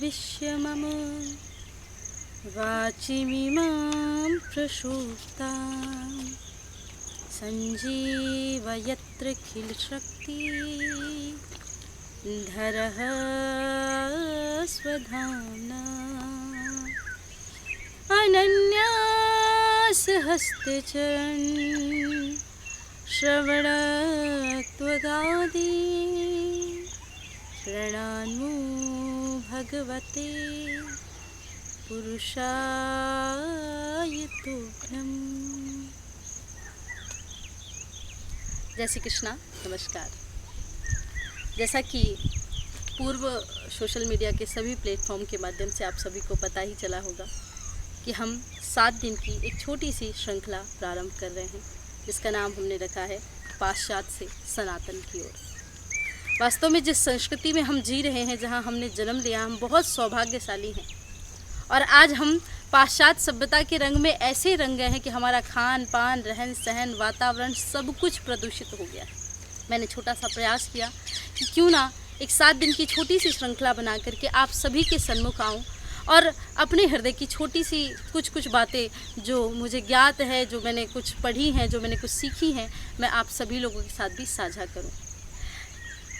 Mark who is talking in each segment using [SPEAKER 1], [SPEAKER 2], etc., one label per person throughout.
[SPEAKER 1] प्रविश्य मम वाचिमिमां प्रसूप्तां सञ्जीवयत्र किल शक्ति धरः स्वधाम्ना अनन्यास हस्तचरण श्रवणत्वगादि प्रणमो भगवते पुरुषाय तुभ्यम्। जय श्री कृष्णा, नमस्कार। जैसा कि पूर्व सोशल मीडिया के सभी प्लेटफॉर्म के माध्यम से आप सभी को पता ही चला होगा कि हम 7 दिन की एक छोटी सी श्रृंखला प्रारंभ कर रहे हैं, जिसका नाम हमने रखा है पाश्चात्य से सनातन की ओर। वास्तव में जिस संस्कृति में हम जी रहे हैं, जहां हमने जन्म लिया, हम बहुत सौभाग्यशाली हैं। और आज हम पाश्चात्य सभ्यता के रंग में ऐसे रंग गए हैं कि हमारा खान पान, रहन सहन, वातावरण सब कुछ प्रदूषित हो गया है। मैंने छोटा सा प्रयास किया कि क्यों ना एक 7 दिन की छोटी सी श्रृंखला बना करके आप सभी के सन्मुख आऊँ और अपने हृदय की छोटी सी कुछ बातें जो मुझे ज्ञात है, जो मैंने कुछ पढ़ी हैं, जो मैंने कुछ सीखी हैं, मैं आप सभी लोगों के साथ भी साझा करूं।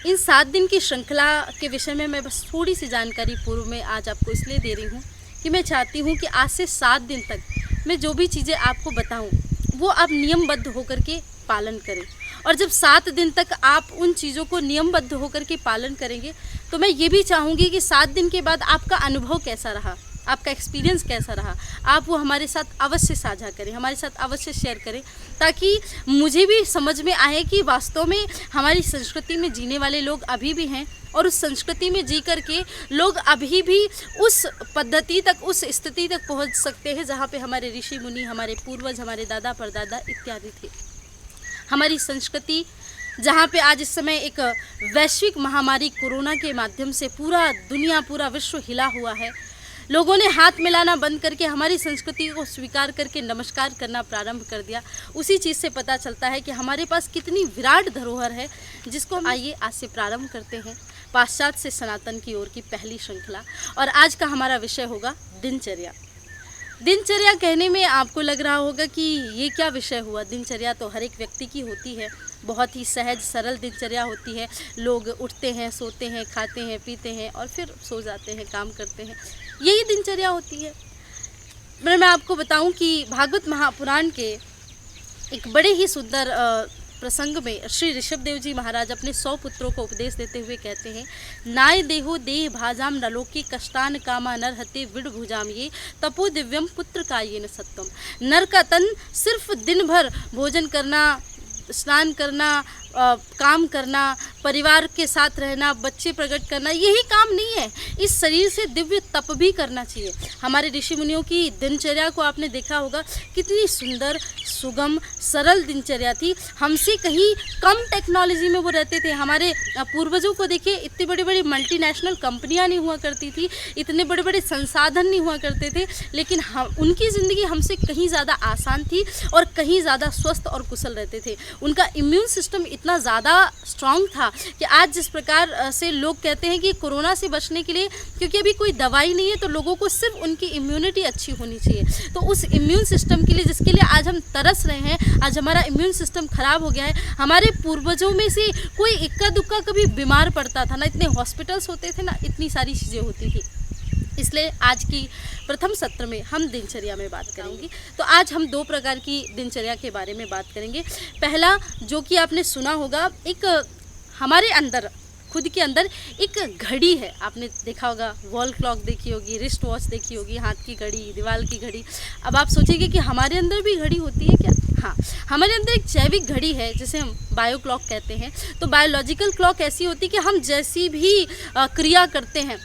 [SPEAKER 1] इन 7 दिन की श्रृंखला के विषय में मैं बस थोड़ी सी जानकारी पूर्व में आज आपको इसलिए दे रही हूं कि मैं चाहती हूं कि आज से 7 दिन तक मैं जो भी चीज़ें आपको बताऊं वो आप नियमबद्ध होकर के पालन करें। और जब 7 दिन तक आप उन चीज़ों को नियमबद्ध होकर के पालन करेंगे तो मैं ये भी चाहूँगी कि 7 दिन के बाद आपका अनुभव कैसा रहा, आपका एक्सपीरियंस कैसा रहा, आप वो हमारे साथ अवश्य साझा करें, हमारे साथ अवश्य शेयर करें, ताकि मुझे भी समझ में आए कि वास्तव में हमारी संस्कृति में जीने वाले लोग अभी भी हैं और उस संस्कृति में जी करके लोग अभी भी उस पद्धति तक, उस स्थिति तक पहुंच सकते हैं जहां पे हमारे ऋषि मुनि, हमारे पूर्वज, हमारे दादा परदादा इत्यादि थे। हमारी संस्कृति जहाँ पे आज इस समय एक वैश्विक महामारी कोरोना के माध्यम से पूरा दुनिया, पूरा विश्व हिला हुआ है, लोगों ने हाथ मिलाना बंद करके हमारी संस्कृति को स्वीकार करके नमस्कार करना प्रारंभ कर दिया। उसी चीज़ से पता चलता है कि हमारे पास कितनी विराट धरोहर है, जिसको हम आइए आज से प्रारंभ करते हैं पाश्चात्य से सनातन की ओर की पहली श्रृंखला। और आज का हमारा विषय होगा दिनचर्या। दिनचर्या कहने में आपको लग रहा होगा कि ये क्या विषय हुआ। दिनचर्या तो हर एक व्यक्ति की होती है, बहुत ही सहज सरल दिनचर्या होती है। लोग उठते हैं, सोते हैं, खाते हैं, पीते हैं और फिर सो जाते हैं, काम करते हैं, यही दिनचर्या होती है। मैं आपको बताऊं कि भागवत महापुराण के एक बड़े ही सुंदर प्रसंग में श्री ऋषभदेव जी महाराज अपने 100 पुत्रों को उपदेश देते हुए कहते हैं, नाय देहो देह भाजाम नलोकी कष्टान कामा नर हते विड़ भुजाम ये तपो दिव्यम पुत्र का ये न सत्वम। नर का तन सिर्फ दिन भर भोजन करना, स्नान करना, काम करना, परिवार के साथ रहना, बच्चे प्रकट करना, यही काम नहीं है। इस शरीर से दिव्य तप भी करना चाहिए। हमारे ऋषि मुनियों की दिनचर्या को आपने देखा होगा, कितनी सुंदर, सुगम, सरल दिनचर्या थी। हमसे कहीं कम टेक्नोलॉजी में वो रहते थे। हमारे पूर्वजों को देखिए, इतनी बड़ी बड़ी मल्टीनेशनल कंपनियां नहीं हुआ करती थी, इतने बड़े बड़े संसाधन नहीं हुआ करते थे, लेकिन हम उनकी ज़िंदगी हमसे कहीं ज़्यादा आसान थी और कहीं ज़्यादा स्वस्थ और कुशल रहते थे। उनका इम्यून सिस्टम इतना ज़्यादा स्ट्रॉन्ग था कि आज जिस प्रकार से लोग कहते हैं कि कोरोना से बचने के लिए, क्योंकि अभी कोई दवाई नहीं है, तो लोगों को सिर्फ उनकी इम्यूनिटी अच्छी होनी चाहिए। तो उस इम्यून सिस्टम के लिए, जिसके लिए आज हम तरस रहे हैं, आज हमारा इम्यून सिस्टम खराब हो गया है। हमारे पूर्वजों में से कोई इक्का दुक्का कभी बीमार पड़ता था ना, इतने हॉस्पिटल्स होते थे ना, इतनी सारी चीज़ें होती थी। इसलिए आज की प्रथम सत्र में हम दिनचर्या में बात करेंगे। तो आज हम 2 प्रकार की दिनचर्या के बारे में बात करेंगे। पहला, जो कि आपने सुना होगा, एक हमारे अंदर, खुद के अंदर एक घड़ी है। आपने देखा होगा, वॉल क्लॉक देखी होगी, रिस्ट वॉच देखी होगी, हाथ की घड़ी, दीवार की घड़ी। अब आप सोचेंगे कि हमारे अंदर भी घड़ी होती है क्या? हाँ, हमारे अंदर एक जैविक घड़ी है, जिसे हम बायो क्लॉक कहते हैं। तो बायोलॉजिकल क्लॉक ऐसी होती है कि हम जैसी भी क्रिया करते हैं,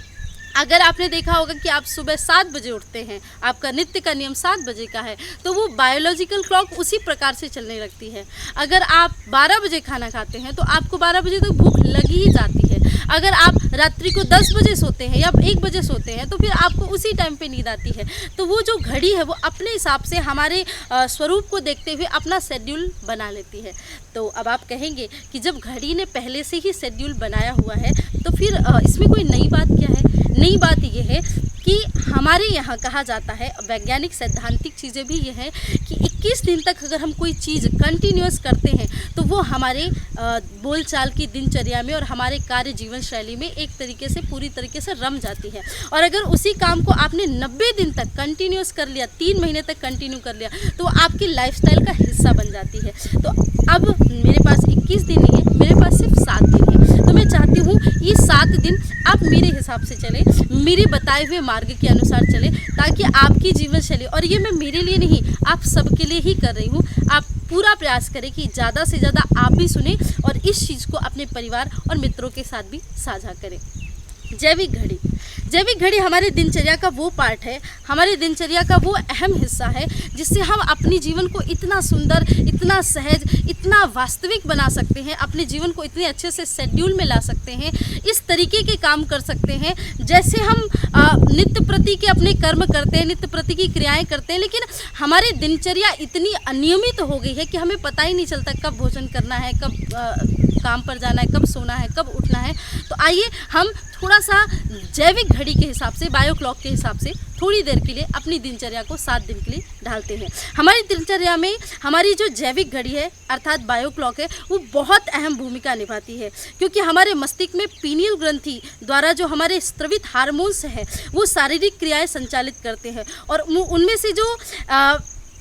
[SPEAKER 1] अगर आपने देखा होगा कि आप सुबह 7 बजे उठते हैं, आपका नित्य का नियम 7 बजे का है, तो वो बायोलॉजिकल क्लॉक उसी प्रकार से चलने लगती है। अगर आप 12 बजे खाना खाते हैं तो आपको 12 बजे तक भूख लगी ही जाती है। अगर आप रात्रि को 10 बजे सोते हैं या 1 बजे सोते हैं तो फिर आपको उसी टाइम पे नींद आती है। तो वो जो घड़ी है वो अपने हिसाब से हमारे स्वरूप को देखते हुए अपना शेड्यूल बना लेती है। तो अब आप कहेंगे कि जब घड़ी ने पहले से ही शेड्यूल बनाया हुआ है तो फिर इसमें कोई नई बात क्या है? नई बात यह है कि हमारे यहाँ कहा जाता है, वैज्ञानिक सैद्धांतिक चीज़ें भी ये हैं कि 21 दिन तक अगर हम कोई चीज़ कंटिन्यूअस करते हैं तो वो हमारे बोलचाल की दिनचर्या में और हमारे कार्य जीवन शैली में एक तरीके से पूरी तरीके से रम जाती है। और अगर उसी काम को आपने 90 दिन तक कंटिन्यूअस कर लिया, 3 महीने तक कंटिन्यू कर लिया, तो आपकी लाइफस्टाइल का हिस्सा बन जाती है। तो अब मेरे पास 21 दिन नहीं है, मेरे पास सिर्फ 7 दिन है। तो मैं चाहती हूँ ये 7 दिन आप मेरे हिसाब से चलें, मेरे बताए हुए मार्ग के अनुसार चलें, ताकि आपकी जीवन शैली, और ये मैं मेरे लिए नहीं, आप सबके लिए ही कर रही हूँ, आप पूरा प्रयास करें कि ज़्यादा से ज़्यादा आप भी सुने और इस चीज़ को अपने परिवार और मित्रों के साथ भी साझा करें। जैविक घड़ी, जैविक घड़ी हमारे दिनचर्या का वो पार्ट है, हमारे दिनचर्या का वो अहम हिस्सा है जिससे हम अपने जीवन को इतना सुंदर, इतना सहज, इतना वास्तविक बना सकते हैं, अपने जीवन को इतने अच्छे से शेड्यूल में ला सकते हैं, इस तरीके के काम कर सकते हैं जैसे हम नित्य प्रति के अपने कर्म करते हैं, नित्य प्रति की क्रियाएं करते हैं। लेकिन हमारी दिनचर्या इतनी अनियमित हो गई है कि हमें पता ही नहीं चलता कब भोजन करना है, कब काम पर जाना है, कब सोना है, कब उठना है। तो आइए हम थोड़ा सा जैविक घड़ी के हिसाब से, बायो क्लॉक के हिसाब से थोड़ी देर के लिए अपनी दिनचर्या को 7 दिन के लिए ढालते हैं। हमारी दिनचर्या में हमारी जो जैविक घड़ी है अर्थात बायो क्लॉक है, वो बहुत अहम भूमिका निभाती है, क्योंकि हमारे मस्तिष्क में पीनियल ग्रंथि द्वारा जो हमारे स्रावित हार्मोन्स हैं वो शारीरिक क्रियाएं संचालित करते हैं, और उनमें से जो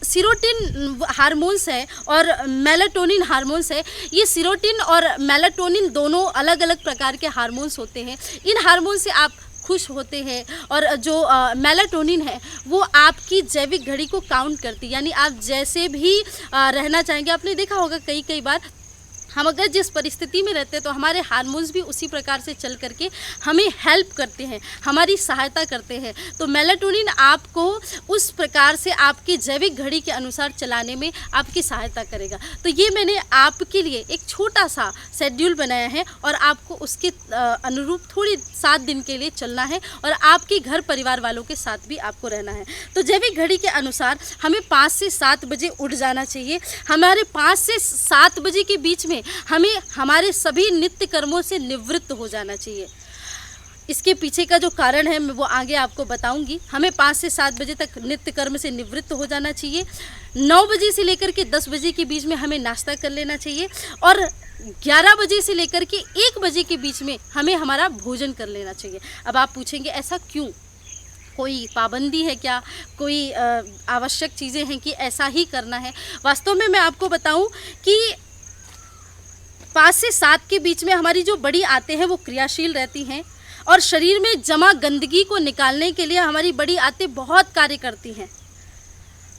[SPEAKER 1] सीरोटिन हार्मोन्स है और मेलाटोनिन हार्मोन्स है, ये सीरोटिन और मेलाटोनिन दोनों अलग अलग प्रकार के हार्मोन्स होते हैं। इन हार्मोन से आप खुश होते हैं, और जो मेलाटोनिन है वो आपकी जैविक घड़ी को काउंट करती है, यानी आप जैसे भी रहना चाहेंगे। आपने देखा होगा कई बार हम अगर जिस परिस्थिति में रहते हैं तो हमारे हार्मोन्स भी उसी प्रकार से चल करके हमें हेल्प करते हैं, हमारी सहायता करते हैं। तो मेलाटोनिन आपको उस प्रकार से आपकी जैविक घड़ी के अनुसार चलाने में आपकी सहायता करेगा। तो ये मैंने आपके लिए एक छोटा सा शेड्यूल बनाया है और आपको उसके अनुरूप थोड़ी 7 दिन के लिए चलना है, और आपके घर परिवार वालों के साथ भी आपको रहना है। तो जैविक घड़ी के अनुसार हमें 5 से 7 बजे उठ जाना चाहिए। हमारे 5 से 7 बजे के बीच में हमें हमारे सभी नित्य कर्मों से निवृत्त हो जाना चाहिए। इसके पीछे का जो कारण है मैं वो आगे आपको बताऊंगी। हमें 5 से 7 बजे तक नित्य कर्म से निवृत्त हो जाना चाहिए। 9 बजे से लेकर के 10 बजे के बीच में हमें नाश्ता कर लेना चाहिए, और 11 बजे से लेकर के 1 बजे के बीच में हमें हमारा भोजन कर लेना चाहिए। अब आप पूछेंगे ऐसा क्यों? कोई पाबंदी है क्या? कोई आवश्यक चीज़ें हैं कि ऐसा ही करना है? वास्तव में मैं आपको बताऊं कि 5 से 7 के बीच में हमारी जो बड़ी आंतें हैं वो क्रियाशील रहती हैं, और शरीर में जमा गंदगी को निकालने के लिए हमारी बड़ी आंतें बहुत कार्य करती हैं।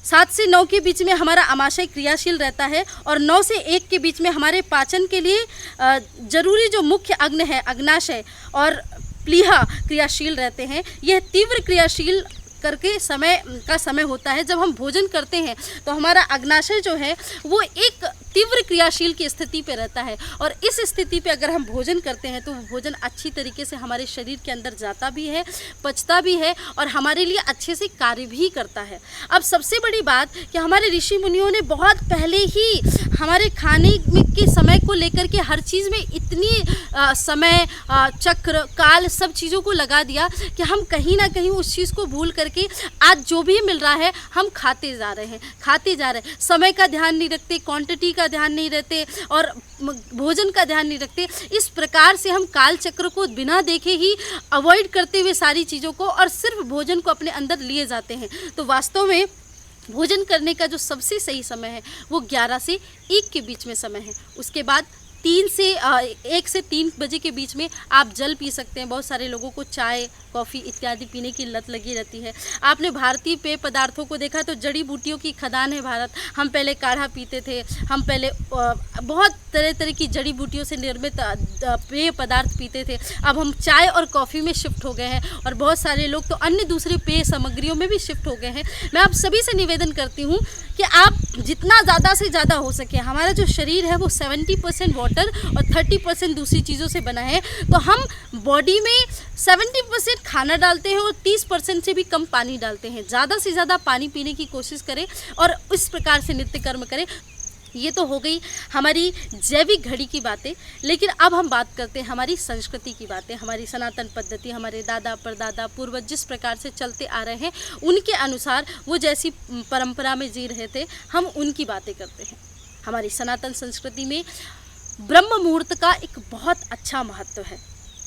[SPEAKER 1] 7 से 9 के बीच में हमारा आमाशय क्रियाशील रहता है, और 9 से 1 के बीच में हमारे पाचन के लिए जरूरी जो मुख्य अग्न है, अग्नाशय और प्लीहा क्रियाशील रहते हैं। यह तीव्र क्रियाशील करके समय होता है। जब हम भोजन करते हैं तो हमारा अग्नाशय जो है वो एक तीव्र क्रियाशील की स्थिति पे रहता है, और इस स्थिति पे अगर हम भोजन करते हैं तो वो भोजन अच्छी तरीके से हमारे शरीर के अंदर जाता भी है, पचता भी है, और हमारे लिए अच्छे से कार्य भी करता है। अब सबसे बड़ी बात कि हमारे ऋषि मुनियों ने बहुत पहले ही हमारे खाने के समय को लेकर के हर चीज़ में इतनी समय, चक्र, काल, सब चीज़ों को लगा दिया कि हम कहीं ना कहीं उस चीज़ को भूल करके आज जो भी मिल रहा है हम खाते जा रहे हैं। समय का ध्यान नहीं रखते, क्वांटिटी का ध्यान नहीं रखते, और भोजन का ध्यान नहीं रखते। इस प्रकार से हम काल चक्र को बिना देखे ही अवॉइड करते हुए सारी चीज़ों को, और सिर्फ भोजन को अपने अंदर लिए जाते हैं। तो वास्तव में भोजन करने का जो सबसे सही समय है वो 11 से 1 के बीच में समय है। उसके बाद 1 से 3 बजे के बीच में आप जल पी सकते हैं। बहुत सारे लोगों को चाय, कॉफ़ी इत्यादि पीने की लत लगी रहती है। आपने भारतीय पेय पदार्थों को देखा तो जड़ी बूटियों की खदान है भारत। हम पहले काढ़ा पीते थे, हम पहले बहुत तरह की जड़ी बूटियों से निर्मित पेय पदार्थ पीते थे। अब हम चाय और कॉफ़ी में शिफ्ट हो गए हैं, और बहुत सारे लोग तो अन्य दूसरे पेय सामग्रियों में भी शिफ्ट हो गए हैं। मैं आप सभी से निवेदन करती हूँ कि आप जितना ज़्यादा से ज़्यादा हो सके, हमारा जो शरीर है वो 70% वाटर और 30% दूसरी चीज़ों से बना है, तो हम बॉडी में 70% खाना डालते हैं और 30% से भी कम पानी डालते हैं। ज़्यादा से ज़्यादा पानी पीने की कोशिश करें और इस प्रकार से नित्य कर्म करें। ये तो हो गई हमारी जैविक घड़ी की बातें, लेकिन अब हम बात करते हैं हमारी संस्कृति की बातें, हमारी सनातन पद्धति, हमारे दादा परदादा पूर्वज जिस प्रकार से चलते आ रहे हैं उनके अनुसार वो जैसी परंपरा में जी रहे थे, हम उनकी बातें करते हैं। हमारी सनातन संस्कृति में ब्रह्म मुहूर्त का एक बहुत अच्छा महत्व है।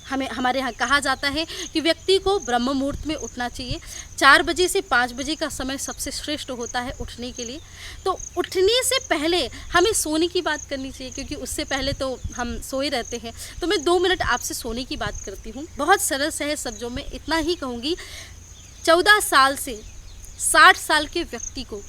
[SPEAKER 1] हमारे यहाँ कहा जाता है कि व्यक्ति को ब्रह्म मुहूर्त में उठना चाहिए। 4 बजे से 5 बजे का समय सबसे श्रेष्ठ होता है उठने के लिए। तो उठने से पहले हमें सोने की बात करनी चाहिए, क्योंकि उससे पहले तो हम सोए रहते हैं। तो मैं 2 मिनट आपसे सोने की बात करती हूँ। बहुत सरल सहज शब्दों में इतना ही कहूँगी, 14 साल से 60 साल के व्यक्ति को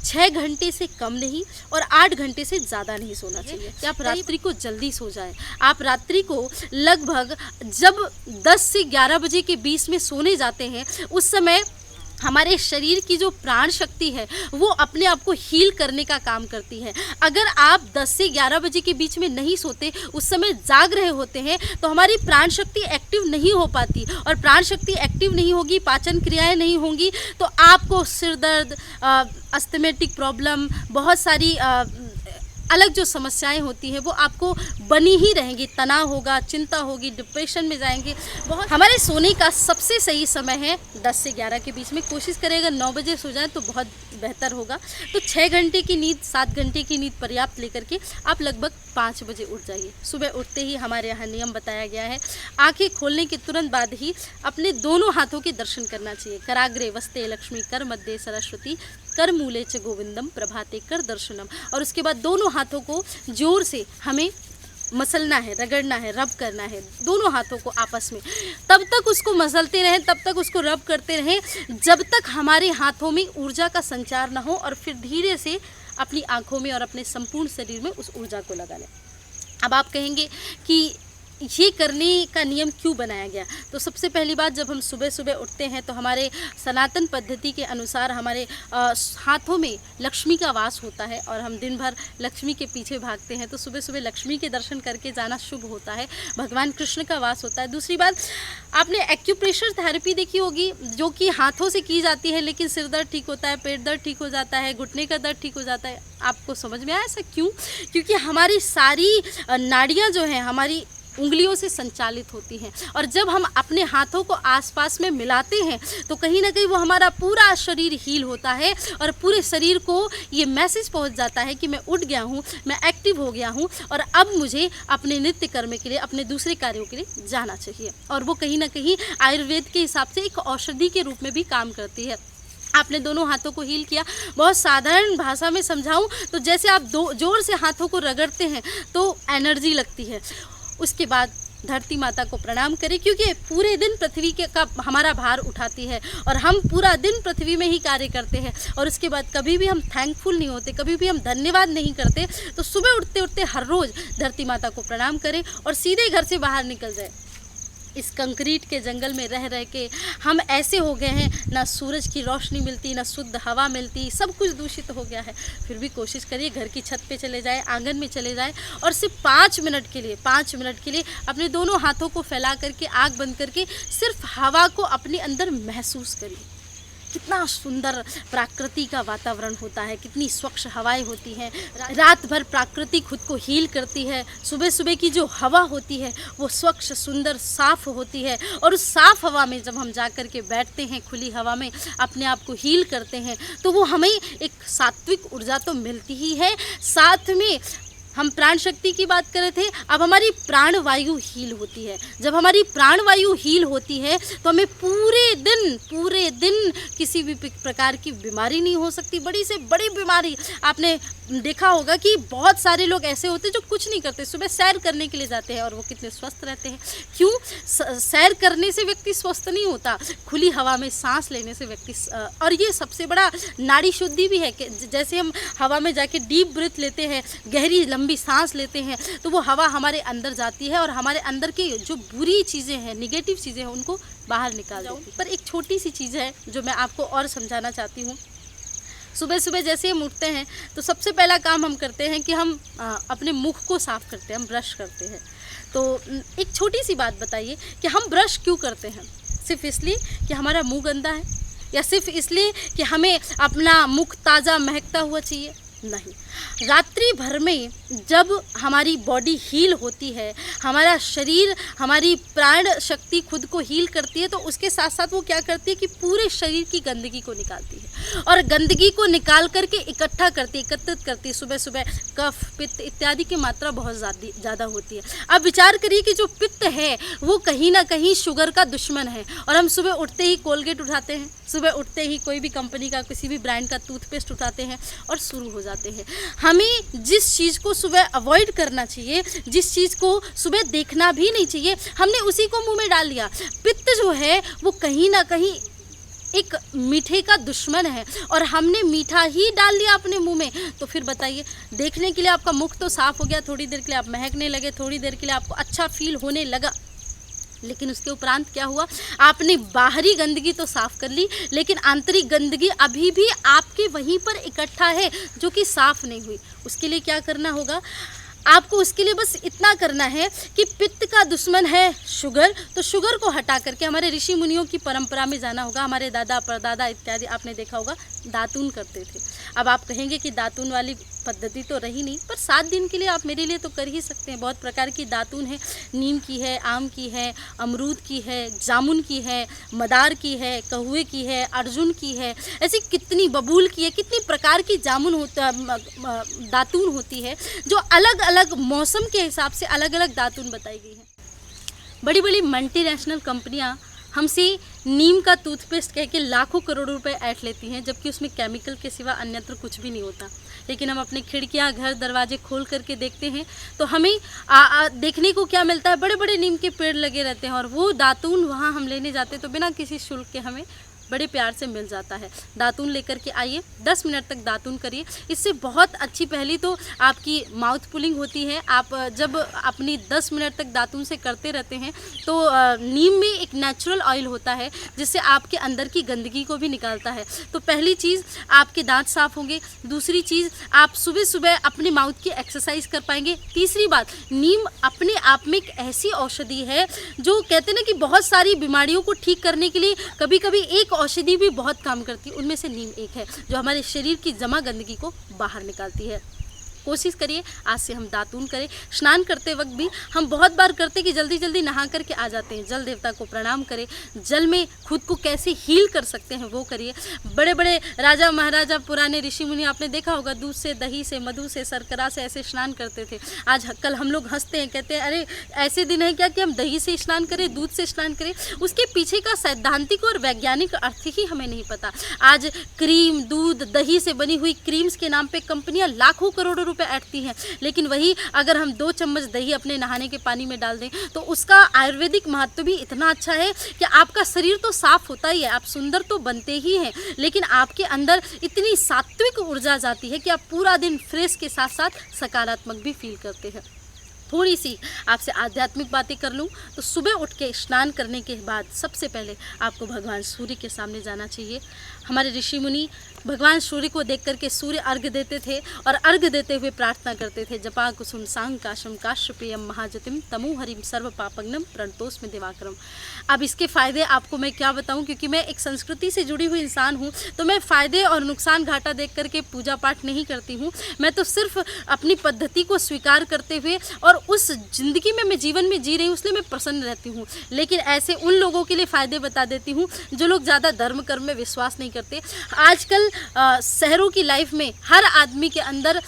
[SPEAKER 1] 6 घंटे से कम नहीं और 8 घंटे से ज़्यादा नहीं सोना चाहिए कि आप रात्रि को जल्दी सो जाएं। आप रात्रि को लगभग जब 10 से 11 बजे के बीच में सोने जाते हैं, उस समय हमारे शरीर की जो प्राण शक्ति है वो अपने आप को हील करने का काम करती है। अगर आप 10 से 11 बजे के बीच में नहीं सोते, उस समय जाग रहे होते हैं, तो हमारी प्राण शक्ति एक्टिव नहीं हो पाती, और प्राण शक्ति एक्टिव नहीं होगी, पाचन क्रियाएं नहीं होंगी, तो आपको सिर दर्द, अस्थमेटिक प्रॉब्लम, बहुत सारी अलग जो समस्याएं होती हैं वो आपको बनी ही रहेंगी। तनाव होगा, चिंता होगी, डिप्रेशन में जाएंगे। बहुत हमारे सोने का सबसे सही समय है 10 से 11 के बीच में। कोशिश करें अगर 9 बजे सो जाएं तो बहुत बेहतर होगा। तो 6 घंटे की नींद, 7 घंटे की नींद पर्याप्त लेकर के आप लगभग 5 बजे उठ जाइए। सुबह उठते ही हमारे यहाँ नियम बताया गया है, आंखें खोलने के तुरंत बाद ही अपने दोनों हाथों के दर्शन करना चाहिए। कराग्रे वस्ते लक्ष्मी, कर मध्य सरस्वती, कर मूले च गोविंदम, प्रभाते कर दर्शनम। और उसके बाद दोनों हाथों को जोर से हमें मसलना है, रगड़ना है, रब करना है दोनों हाथों को आपस में। तब तक उसको मसलते रहें, तब तक उसको रब करते रहें जब तक हमारे हाथों में ऊर्जा का संचार ना हो, और फिर धीरे से अपनी आंखों में और अपने संपूर्ण शरीर में उस ऊर्जा को लगा लें। अब आप कहेंगे कि ये करने का नियम क्यों बनाया गया? तो सबसे पहली बात, जब हम सुबह सुबह उठते हैं तो हमारे सनातन पद्धति के अनुसार हमारे हाथों में लक्ष्मी का वास होता है, और हम दिन भर लक्ष्मी के पीछे भागते हैं। तो सुबह सुबह लक्ष्मी के दर्शन करके जाना शुभ होता है। भगवान कृष्ण का वास होता है। दूसरी बात, आपने एक्यूप्रेशर थेरेपी देखी होगी, जो कि हाथों से की जाती है, लेकिन सिर दर्द ठीक होता है, पेट दर्द ठीक हो जाता है, घुटने का दर्द ठीक हो जाता है। आपको समझ में आया ऐसा क्यों? क्योंकि हमारी सारी नाड़ियाँ जो हैं हमारी उंगलियों से संचालित होती हैं, और जब हम अपने हाथों को आसपास में मिलाते हैं तो कहीं ना कहीं वो हमारा पूरा शरीर हील होता है, और पूरे शरीर को ये मैसेज पहुंच जाता है कि मैं उठ गया हूँ, मैं एक्टिव हो गया हूँ, और अब मुझे अपने नित्य कर्म के लिए, अपने दूसरे कार्यों के लिए जाना चाहिए। और वो कहीं ना कहीं आयुर्वेद के हिसाब से एक औषधि के रूप में भी काम करती है। आपने दोनों हाथों को हील किया। बहुत साधारण भाषा में समझाऊं तो जैसे आप जोर से हाथों को रगड़ते हैं तो एनर्जी लगती है। उसके बाद धरती माता को प्रणाम करें, क्योंकि पूरे दिन पृथ्वी का हमारा भार उठाती है, और हम पूरा दिन पृथ्वी में ही कार्य करते हैं। और उसके बाद कभी भी हम थैंकफुल नहीं होते, कभी भी हम धन्यवाद नहीं करते। तो सुबह उठते उठते हर रोज़ धरती माता को प्रणाम करें और सीधे घर से बाहर निकल जाए। इस कंक्रीट के जंगल में रह रह के हम ऐसे हो गए हैं, ना सूरज की रोशनी मिलती, ना शुद्ध हवा मिलती, सब कुछ दूषित हो गया है। फिर भी कोशिश करिए घर की छत पे चले जाए, आंगन में चले जाए, और सिर्फ 5 मिनट के लिए अपने दोनों हाथों को फैला करके, आँख बंद करके सिर्फ हवा को अपने अंदर महसूस करिए। कितना सुंदर प्रकृति का वातावरण होता है, कितनी स्वच्छ हवाएं होती हैं। रात भर प्रकृति खुद को हील करती है। सुबह सुबह की जो हवा होती है वो स्वच्छ, सुंदर, साफ होती है, और उस साफ हवा में जब हम जा कर के बैठते हैं, खुली हवा में अपने आप को हील करते हैं, तो वो हमें एक सात्विक ऊर्जा तो मिलती ही है। साथ में हम प्राण शक्ति की बात कर रहे थे, अब हमारी प्राण वायु हील होती है। जब हमारी प्राण वायु हील होती है तो हमें पूरे दिन किसी भी प्रकार की बीमारी नहीं हो सकती। बड़ी से बड़ी बीमारी, आपने देखा होगा कि बहुत सारे लोग ऐसे होते हैं जो कुछ नहीं करते, सुबह सैर करने के लिए जाते हैं और वो कितने स्वस्थ रहते हैं। क्यों? सैर करने से व्यक्ति स्वस्थ नहीं होता, खुली हवा में सांस लेने से व्यक्ति, और ये सबसे बड़ा नाड़ी शुद्धि भी है कि जैसे हम हवा में जाके डीप ब्रीथ लेते हैं, गहरी लंबी सांस लेते हैं, तो वो हवा हमारे अंदर जाती है और हमारे अंदर की जो बुरी चीज़ें हैं, निगेटिव चीज़ें हैं, उनको बाहर निकाल देती है। पर एक छोटी सी चीज़ है जो मैं आपको और समझाना चाहती हूँ। सुबह सुबह जैसे हम उठते हैं तो सबसे पहला काम हम करते हैं कि हम अपने मुख को साफ़ करते हैं, हम ब्रश करते हैं। तो एक छोटी सी बात बताइए कि हम ब्रश क्यों करते हैं? सिर्फ इसलिए कि हमारा मुंह गंदा है, या सिर्फ इसलिए कि हमें अपना मुख ताज़ा महकता हुआ चाहिए? नहीं। रात्रि भर में जब हमारी बॉडी हील होती है, हमारा शरीर, हमारी प्राण शक्ति खुद को हील करती है, तो उसके साथ साथ वो क्या करती है कि पूरे शरीर की गंदगी को निकालती है और गंदगी को निकाल करके इकट्ठा करती है, एकत्रित करती है। सुबह सुबह कफ, पित्त इत्यादि की मात्रा बहुत ज़्यादा होती है। अब विचार करिए कि जो पित्त है वो कहीं ना कहीं शुगर का दुश्मन है, और हम सुबह उठते ही कोलगेट उठाते हैं, सुबह उठते ही कोई भी कंपनी का, किसी भी ब्रांड का टूथपेस्ट उठाते हैं और शुरू हो जाते हैं। हमें जिस चीज़ को सुबह अवॉइड करना चाहिए, जिस चीज़ को सुबह देखना भी नहीं चाहिए, हमने उसी को मुंह में डाल लिया। पित्त जो है वो कहीं ना कहीं एक मीठे का दुश्मन है और हमने मीठा ही डाल लिया अपने मुंह में। तो फिर बताइए, देखने के लिए आपका मुख तो साफ हो गया, थोड़ी देर के लिए आप महकने लगे, थोड़ी देर के लिए आपको अच्छा फील होने लगा, लेकिन उसके उपरांत क्या हुआ? आपने बाहरी गंदगी तो साफ कर ली, लेकिन आंतरिक गंदगी अभी भी आपके वहीं पर इकट्ठा है जो कि साफ नहीं हुई। उसके लिए क्या करना होगा? आपको उसके लिए बस इतना करना है कि पित्त का दुश्मन है शुगर, तो शुगर को हटा करके हमारे ऋषि मुनियों की परंपरा में जाना होगा। हमारे दादा परदादा इत्यादि आपने देखा होगा दातून करते थे। अब आप कहेंगे कि दातून वाली पद्धति तो रही नहीं, पर 7 दिन के लिए आप मेरे लिए तो कर ही सकते हैं। बहुत प्रकार की दातून है, नीम की है, आम की है, अमरूद की है, जामुन की है, मदार की है, कहुए की है, अर्जुन की है, ऐसी कितनी, बबूल की है, कितनी प्रकार की दातून होती है जो अलग अलग मौसम के हिसाब से अलग अलग दातून बताई गई है। बड़ी बड़ी मल्टीनेशनल कंपनियां हमसे नीम का टूथपेस्ट कह के लाखों करोड़ों रुपए ऐंठ लेती हैं, जबकि उसमें केमिकल के सिवा अन्यत्र कुछ भी नहीं होता। लेकिन हम अपनी खिड़कियां, घर, दरवाजे खोल करके देखते हैं तो हमें देखने को क्या मिलता है? बड़े बड़े नीम के पेड़ लगे रहते हैं और वो दातून वहाँ हम लेने जाते हैं तो बिना किसी शुल्क के हमें बड़े प्यार से मिल जाता है। दातून लेकर के आइए, 10 मिनट तक दातून करिए। इससे बहुत अच्छी, पहली तो आपकी माउथ पुलिंग होती है। आप जब अपनी 10 मिनट तक दातून से करते रहते हैं तो नीम में एक नेचुरल ऑयल होता है जिससे आपके अंदर की गंदगी को भी निकालता है। तो पहली चीज़, आपके दांत साफ होंगे। दूसरी चीज़, आप सुबह सुबह अपने माउथ की एक्सरसाइज कर पाएंगे। तीसरी बात, नीम अपने आप में एक ऐसी औषधि है जो कहते हैं ना कि बहुत सारी बीमारियों को ठीक करने के लिए कभी कभी एक औषधि भी बहुत काम करती है, उनमें से नीम एक है जो हमारे शरीर की जमा गंदगी को बाहर निकालती है। कोशिश करिए आज से हम दातून करें। स्नान करते वक्त भी हम बहुत बार करते कि जल्दी जल्दी नहा करके आ जाते हैं। जल देवता को प्रणाम करें। जल में खुद को कैसे हील कर सकते हैं वो करिए। बड़े बड़े राजा महाराजा, पुराने ऋषि मुनि आपने देखा होगा, दूध से, दही से, मधु से, शर्करा से ऐसे स्नान करते थे। आज कल हम लोग हंसते हैं, कहते हैं अरे ऐसे दिन है क्या कि हम दही से स्नान करें, दूध से स्नान करें। उसके पीछे का सैद्धांतिक और वैज्ञानिक अर्थ ही हमें नहीं पता। आज क्रीम, दूध, दही से बनी हुई क्रीम्स के नाम पे कंपनियां लाखों करोड़ों पे ऐठती हैं, लेकिन वही अगर हम 2 चम्मच दही अपने नहाने के पानी में डाल दें तो उसका आयुर्वेदिक महत्व भी इतना अच्छा है कि आपका शरीर तो साफ होता ही है, आप सुंदर तो बनते ही हैं, लेकिन आपके अंदर इतनी सात्विक ऊर्जा जाती है कि आप पूरा दिन फ्रेश के साथ साथ सकारात्मक भी फील करते हैं। थोड़ी सी आपसे आध्यात्मिक बातें कर लूँ तो सुबह उठ के स्नान करने के बाद सबसे पहले आपको भगवान सूर्य के सामने जाना चाहिए। हमारे ऋषि मुनि भगवान सूर्य को देख करके सूर्य अर्घ्य देते थे और अर्घ्य देते हुए प्रार्थना करते थे, जपा कुसुम सांकाशम काश्यपेयम महाजतिम तमु हरिम सर्व पापग्नम प्रणतोस्मि दिवाकरम। अब इसके फ़ायदे आपको मैं क्या बताऊं, क्योंकि मैं एक संस्कृति से जुड़ी हुई इंसान हूं, तो मैं फ़ायदे और नुकसान घाटा देख करके पूजा पाठ नहीं करती हूं। मैं तो सिर्फ अपनी पद्धति को स्वीकार करते हुए और उस ज़िंदगी में मैं जीवन में जी रही हूँ इसलिए मैं प्रसन्न रहती हूँ। लेकिन ऐसे उन लोगों के लिए फ़ायदे बता देती हूँ जो लोग ज़्यादा धर्म कर्म में विश्वास नहीं करते। आजकल शहरों की लाइफ में हर आदमी के अंदर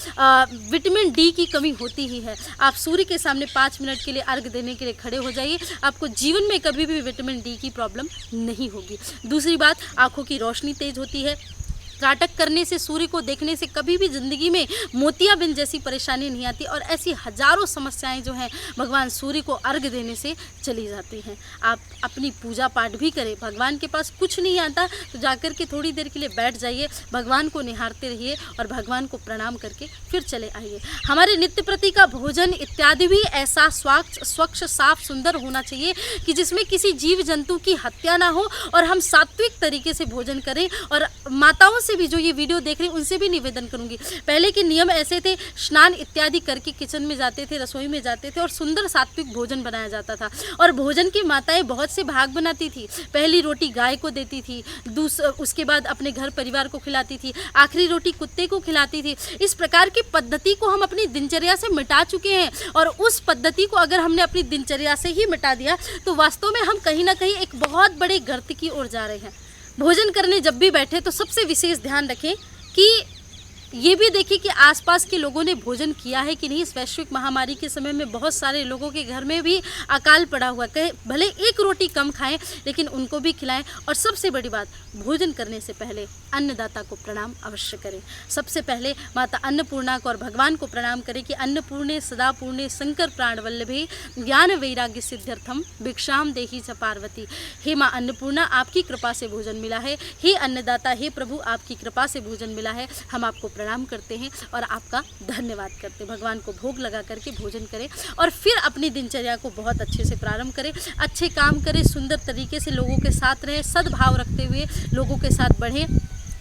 [SPEAKER 1] विटामिन डी की कमी होती ही है। आप सूर्य के सामने 5 मिनट के लिए अर्घ्य देने के लिए खड़े हो जाइए, आपको जीवन में कभी भी विटामिन डी की प्रॉब्लम नहीं होगी। दूसरी बात, आँखों की रोशनी तेज होती है। त्राटक करने से, सूर्य को देखने से कभी भी ज़िंदगी में मोतियाबिंद जैसी परेशानी नहीं आती और ऐसी हजारों समस्याएं जो हैं भगवान सूर्य को अर्घ्य देने से चली जाती हैं। आप अपनी पूजा पाठ भी करें। भगवान के पास कुछ नहीं आता तो जाकर के थोड़ी देर के लिए बैठ जाइए, भगवान को निहारते रहिए और भगवान को प्रणाम करके फिर चले आइए। हमारे नित्य प्रति का भोजन इत्यादि भी ऐसा स्वच्छ, साफ, सुंदर होना चाहिए कि जिसमें किसी जीव जंतु की हत्या ना हो और हम सात्विक तरीके से भोजन करें और माताओं से भी जो ये वीडियो देख रहे हैं उनसे भी निवेदन करूँगी। पहले के नियम ऐसे थे, स्नान इत्यादि करके किचन में जाते थे, रसोई में जाते थे और सुंदर सात्विक भोजन बनाया जाता था। और भोजन की माताएं बहुत से भाग बनाती थी। पहली रोटी गाय को देती थी, उसके बाद अपने घर परिवार को खिलाती थी, आखिरी रोटी कुत्ते को खिलाती थी। इस प्रकार की पद्धति को हम अपनी दिनचर्या से मिटा चुके हैं और उस पद्धति को अगर हमने अपनी दिनचर्या से ही मिटा दिया तो वास्तव में हम कहीं ना कहीं एक बहुत बड़े गर्त की ओर जा रहे हैं। भोजन करने जब भी बैठे तो सबसे विशेष ध्यान रखें कि ये भी देखिए कि आसपास के लोगों ने भोजन किया है कि नहीं। इस वैश्विक महामारी के समय में बहुत सारे लोगों के घर में भी अकाल पड़ा हुआ, कहे भले एक रोटी कम खाएं लेकिन उनको भी खिलाएं। और सबसे बड़ी बात, भोजन करने से पहले अन्नदाता को प्रणाम अवश्य करें। सबसे पहले माता अन्नपूर्णा को और भगवान को प्रणाम करें कि अन्नपूर्णे सदा पूर्णे शंकर प्राण वल्लभे ज्ञान वैराग्य सिद्ध्यर्थम भिक्षाम देहि च पार्वती। हे माँ अन्नपूर्णा, आपकी कृपा से भोजन मिला है। हे अन्नदाता, हे प्रभु, आपकी कृपा से भोजन मिला है। हम आपको प्रणाम करते हैं और आपका धन्यवाद करते हैं। भगवान को भोग लगा करके भोजन करें और फिर अपनी दिनचर्या को बहुत अच्छे से प्रारंभ करें। अच्छे काम करें, सुंदर तरीके से लोगों के साथ रहें, सद्भाव रखते हुए लोगों के साथ बढ़ें।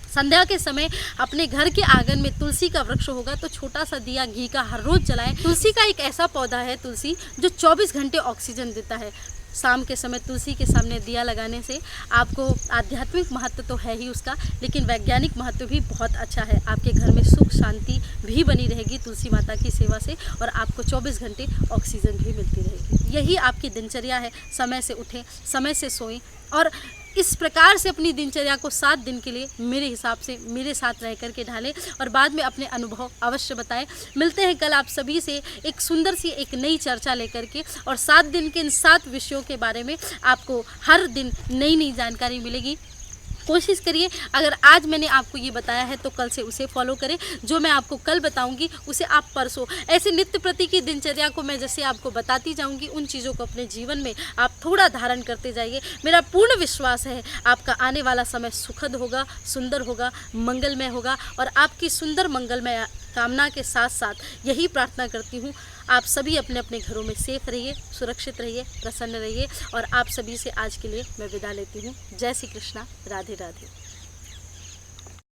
[SPEAKER 1] संध्या के समय अपने घर के आंगन में तुलसी का वृक्ष होगा तो छोटा सा दिया घी का हर रोज जलाएं। तुलसी का एक ऐसा पौधा है, तुलसी, जो 24 घंटे ऑक्सीजन देता है। शाम के समय तुलसी के सामने दिया लगाने से आपको आध्यात्मिक महत्व तो है ही उसका, लेकिन वैज्ञानिक महत्व भी बहुत अच्छा है। आपके घर में सुख शांति भी बनी रहेगी तुलसी माता की सेवा से और आपको 24 घंटे ऑक्सीजन भी मिलती रहेगी। यही आपकी दिनचर्या है। समय से उठें, समय से सोएं और इस प्रकार से अपनी दिनचर्या को 7 दिन के लिए मेरे हिसाब से मेरे साथ रह कर के ढालें और बाद में अपने अनुभव अवश्य बताएं। मिलते हैं कल आप सभी से एक सुंदर सी एक नई चर्चा लेकर के और 7 दिन के इन 7 विषयों के बारे में आपको हर दिन नई नई जानकारी मिलेगी। कोशिश करिए, अगर आज मैंने आपको ये बताया है तो कल से उसे फॉलो करें। जो मैं आपको कल बताऊंगी उसे आप परसों, ऐसे नित्य प्रति की दिनचर्या को मैं जैसे आपको बताती जाऊंगी, उन चीज़ों को अपने जीवन में आप थोड़ा धारण करते जाइए। मेरा पूर्ण विश्वास है आपका आने वाला समय सुखद होगा, सुंदर होगा, मंगलमय होगा और आपकी सुंदर मंगलमय कामना के साथ साथ यही प्रार्थना करती हूँ, आप सभी अपने अपने घरों में सेफ रहिए, सुरक्षित रहिए, प्रसन्न रहिए और आप सभी से आज के लिए मैं विदा लेती हूँ। जय श्री कृष्णा, राधे राधे।